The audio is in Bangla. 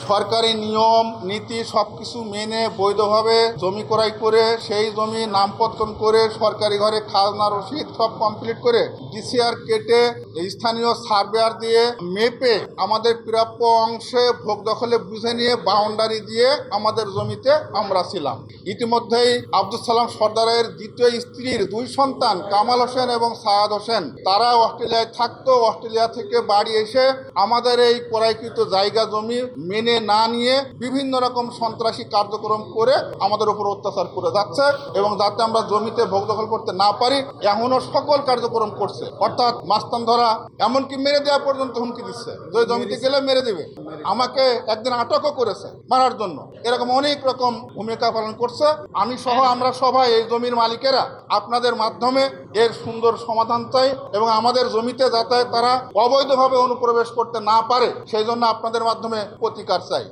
সরকারি নিয়ম নীতি সবকিছু মেনে বৈধভাবে জমি ক্রয় করে সেই জমি নামপত্তন করে সরকারি ঘরে খাজনা রসিদ সব কমপ্লিট করে ডিসিআর কেটে স্থানীয় সার্ভেয়ার দিয়ে মেপে আমাদের প্রাপ্য অংশে ভোগ দখলে বুঝে নিয়ে বাউন্ডারি দিয়ে আমাদের জমিতে আমরা ছিলাম। ইতিমধ্যেই আব্দুল সালাম সর্দারের দ্বিতীয় স্ত্রীর 2 সন্তান কামাল হোসেন এবং সায়াদ হোসেন তারা অস্ট্রেলিয়ায় থাকতো। অস্ট্রেলিয়া থেকে বাড়ি এসে আমাদের এই ক্রয়কৃত জায়গা জমি মেনে না নিয়ে বিভিন্ন রকম সন্ত্রাসী কার্যক্রম করে আমাদের উপর অত্যাচার করে যাচ্ছে এবং যাতে আমরা জমিতে ভোগ দখল করতে না পারি এমনও সকল কার্যক্রম করছে। অর্থাৎ মাস্তান ধরা, এমনকি মেরে দেওয়া পর্যন্ত হুমকি দিচ্ছে, যে জমিতে গেলে মেরে দেবে। আমাকে একদিন আটকও করেছে মারার জন্য। এরকম অনেক রকম ভূমিকা পালন করছে। আমি সহ আমরা সবাই এই জমির মালিকেরা আপনাদের মাধ্যমে এর সুন্দর সমাধান চাই এবং আমাদের জমিতে যাতে তারা অবৈধভাবে অনুপ্রবেশ করতে না পারে সেই জন্য আপনাদের মাধ্যমে প্রতিকার চাই।